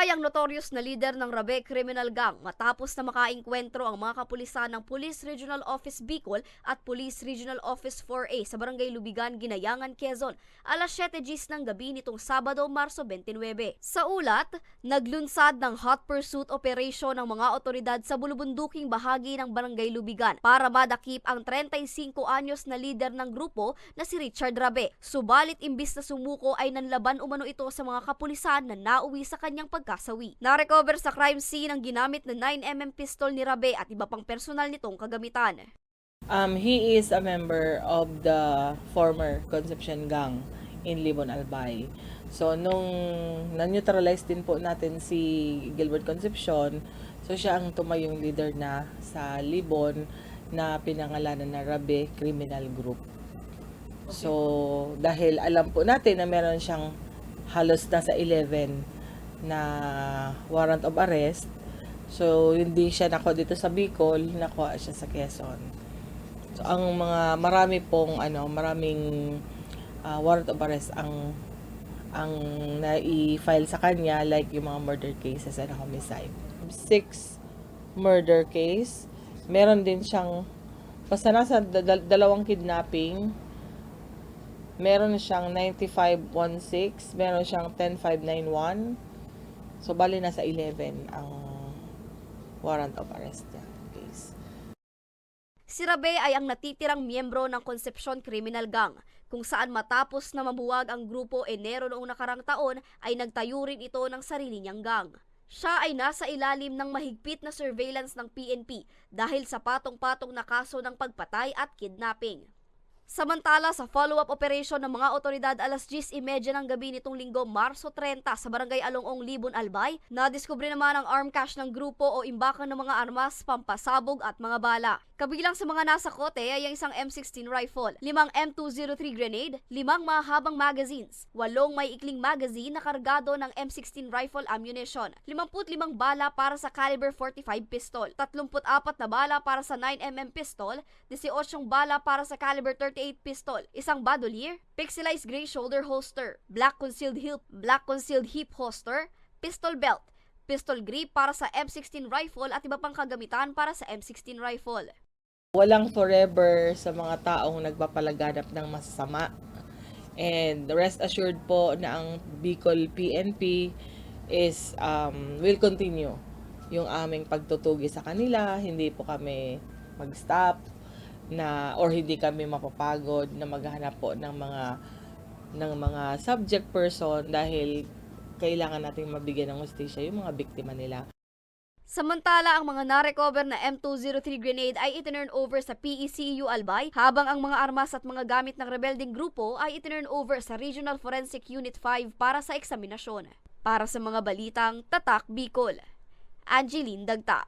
Namatay ang notorious na leader ng Rabe Criminal Gang matapos na makaengkwentro ang mga kapulisan ng Police Regional Office Bicol at Police Regional Office 4A sa Barangay Lubigan, Ginayangan, Quezon, alas 7 GMT ng gabi nitong Sabado, Marso 29. Sa ulat, naglunsad ng hot pursuit operation ng mga otoridad sa bulubunduking bahagi ng Barangay Lubigan para madakip ang 35 anyos na leader ng grupo na si Richard Rabe. Subalit imbis na sumuko ay nanlaban umano ito sa mga kapulisan na nauwi sa kanyang pagkasawi. Na-recover sa crime scene ang ginamit na 9mm pistol ni Rabe at iba pang personal nitong kagamitan. He is a member of the former Concepcion Gang in Libon, Albay. So, nung na-neutralize din po natin si Gilbert Concepcion, so siya ang tumayong leader na sa Libon na pinangalanan na Rabe Criminal Group. So, dahil alam po natin na meron siyang halos nasa 11 na warrant of arrest. So, hindi siya nakuha dito sa Bicol, nakuha siya sa Quezon. So, ang mga maraming warrant of arrest ang na-i-file sa kanya, like yung mga murder cases and homicide. 6 murder case. Meron din siyang basta nasa dalawang kidnapping. Meron siyang 9516, meron siyang 10591. So, bali nasa 11 ang warrant of arrest niya case. Si Rabe ay ang natitirang miyembro ng Concepcion Criminal Gang, kung saan matapos na mabuwag ang grupo Enero noong nakarang taon ay nagtayo rin ito ng sarili niyang gang. Siya ay nasa ilalim ng mahigpit na surveillance ng PNP dahil sa patong-patong na kaso ng pagpatay at kidnapping. Samantala, sa follow-up operation ng mga otoridad alas 10:30 ng gabi nitong Linggo, Marso 30 sa Barangay Alongong, Libon, Albay, nadiskubre naman ang arm cache ng grupo o imbakan ng mga armas, pampasabog at mga bala. Kabilang sa mga nasa kote ay ang isang M16 rifle, 5 M203 grenade, 5 mahabang magazines, 8 may ikling magazine na kargado ng M16 rifle ammunition, 55 bala para sa caliber 45 pistol, 34 na bala para sa 9mm pistol, 18 bala para sa caliber 38 pistol, isang bandolier, pixelized gray shoulder holster, black concealed hip holster, pistol belt, pistol grip para sa M16 rifle at iba pang kagamitan para sa M16 rifle. Walang forever sa mga taong nagpapalaganap ng masasama. And rest assured po na ang Bicol PNP is will continue yung aming pagtutugi sa kanila. Hindi po kami mag-stop or hindi kami mapapagod na maghanap po ng mga subject person dahil kailangan nating mabigyan ng hustisya yung mga biktima nila. Samantala, ang mga na-recover na M203 grenade ay itinurn over sa PECU Albay, habang ang mga armas at mga gamit ng rebelding grupo ay itinurn over sa Regional Forensic Unit 5 para sa eksaminasyon. Para sa mga balitang Tatak Bicol, Angeline Dagta.